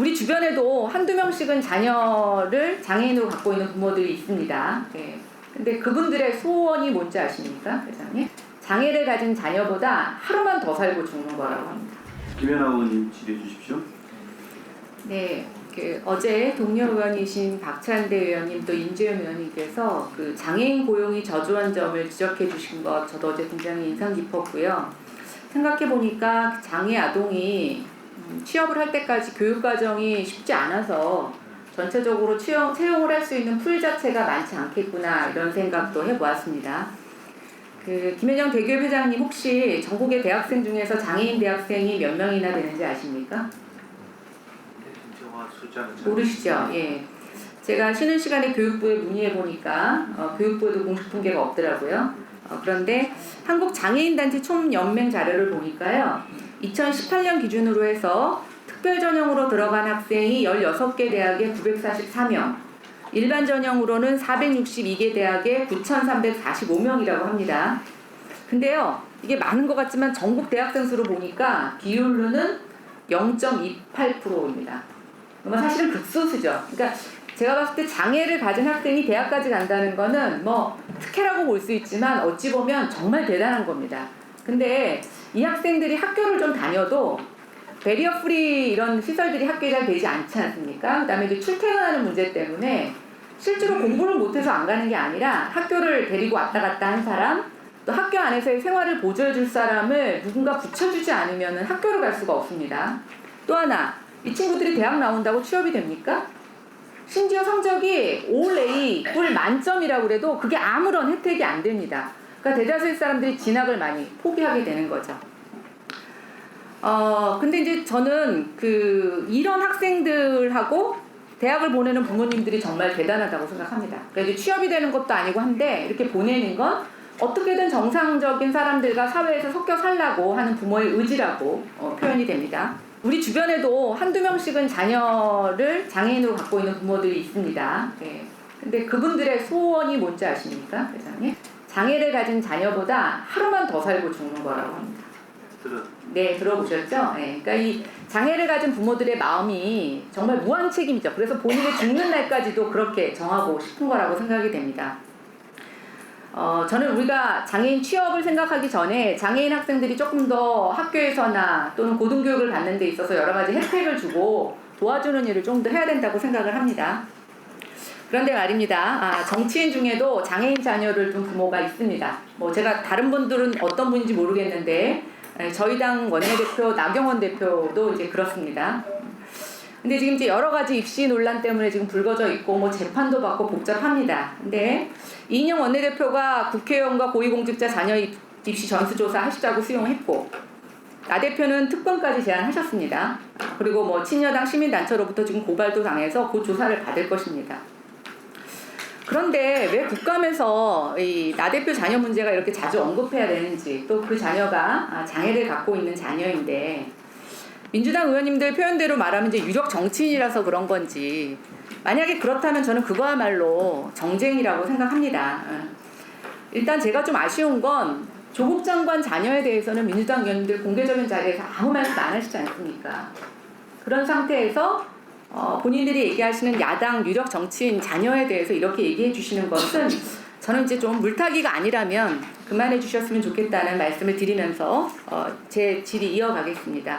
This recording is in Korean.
우리 주변에도 한두 명씩은 자녀를 장애인으로 갖고 있는 부모들이 있습니다. 예. 근데 그분들의 소원이 뭔지 아십니까, 회장님? 장애를 가진 자녀보다 하루만 더 살고 죽는 거라고 합니다. 김연아 의원님 질의해 주십시오. 네, 어제 동료 의원이신 박찬대 의원님 또 인재현 의원님께서 그 장애인 고용이 저조한 점을 지적해 주신 것 저도 어제 굉장히 인상 깊었고요. 생각해 보니까 장애 아동이 취업을 할 때까지 교육 과정이 쉽지 않아서 전체적으로 채용을 할 수 있는 풀 자체가 많지 않겠구나 이런 생각도 해보았습니다. 김현영 대기업 회장님 혹시 전국의 대학생 중에서 장애인 대학생이 몇 명이나 되는지 아십니까? 모르시죠? 예. 제가 쉬는 시간에 교육부에 문의해 보니까 교육부에도 공식 통계가 없더라고요. 그런데 한국장애인단체 총연맹 자료를 보니까요. 2018년 기준으로 해서 특별 전형으로 들어간 학생이 16개 대학에 944명, 일반 전형으로는 462개 대학에 9,345명이라고 합니다. 근데요, 이게 많은 것 같지만 전국 대학생 수로 보니까 비율로는 0.28%입니다. 사실은 극소수죠. 그러니까 제가 봤을 때 장애를 가진 학생이 대학까지 간다는 거는 뭐 특혜라고 볼 수 있지만 어찌 보면 정말 대단한 겁니다. 근데 이 학생들이 학교를 좀 다녀도 베리어 프리 이런 시설들이 학교에 잘 되지 않지 않습니까? 그다음에 이제 출퇴근하는 문제 때문에 실제로 공부를 못해서 안 가는 게 아니라 학교를 데리고 왔다 갔다 한 사람, 또 학교 안에서의 생활을 보조해줄 사람을 누군가 붙여주지 않으면 학교를 갈 수가 없습니다. 또 하나, 이 친구들이 대학 나온다고 취업이 됩니까? 심지어 성적이 올 A, 꿀 만점이라고 그래도 그게 아무런 혜택이 안 됩니다. 그러니까 대다수의 사람들이 진학을 많이 포기하게 되는 거죠. 근데 이제 저는 이런 학생들하고 대학을 보내는 부모님들이 정말 대단하다고 생각합니다. 그러니까 취업이 되는 것도 아니고 한데 이렇게 보내는 건 어떻게든 정상적인 사람들과 사회에서 섞여 살라고 하는 부모의 의지라고 표현이 됩니다. 우리 주변에도 한두 명씩은 자녀를 장애인으로 갖고 있는 부모들이 있습니다. 네. 근데 그분들의 소원이 뭔지 아십니까, 회장님? 장애를 가진 자녀보다 하루만 더 살고 죽는 거라고 합니다. 네, 들어보셨죠? 네. 그러니까 이 장애를 가진 부모들의 마음이 정말 무한 책임이죠. 그래서 본인이 죽는 날까지도 그렇게 정하고 싶은 거라고 생각이 됩니다. 저는 우리가 장애인 취업을 생각하기 전에 장애인 학생들이 조금 더 학교에서나 또는 고등교육을 받는 데 있어서 여러 가지 혜택을 주고 도와주는 일을 좀 더 해야 된다고 생각을 합니다. 그런데 말입니다. 정치인 중에도 장애인 자녀를 둔 부모가 있습니다. 제가 다른 분들은 어떤 분인지 모르겠는데 저희 당 원내대표 나경원 대표도 이제 그렇습니다. 근데 지금 이제 여러 가지 입시 논란 때문에 지금 불거져 있고 재판도 받고 복잡합니다. 근데 이인영 원내대표가 국회의원과 고위공직자 자녀 입시 전수조사 하시자고 수용했고 나 대표는 특검까지 제안하셨습니다. 그리고 친여당 시민단체로부터 지금 고발도 당해서 그 조사를 받을 것입니다. 그런데 왜 국감에서 이 나 대표 자녀 문제가 이렇게 자주 언급해야 되는지, 또 그 자녀가 장애를 갖고 있는 자녀인데 민주당 의원님들 표현대로 말하면 이제 유력 정치인이라서 그런 건지, 만약에 그렇다면 저는 그거야말로 정쟁이라고 생각합니다. 일단 제가 좀 아쉬운 건 조국 장관 자녀에 대해서는 민주당 의원님들 공개적인 자리에서 아무 말씀 안 하시지 않습니까? 그런 상태에서 본인들이 얘기하시는 야당 유력 정치인 자녀에 대해서 이렇게 얘기해 주시는 것은 저는 이제 좀 물타기가 아니라면 그만해 주셨으면 좋겠다는 말씀을 드리면서 제 질의 이어가겠습니다.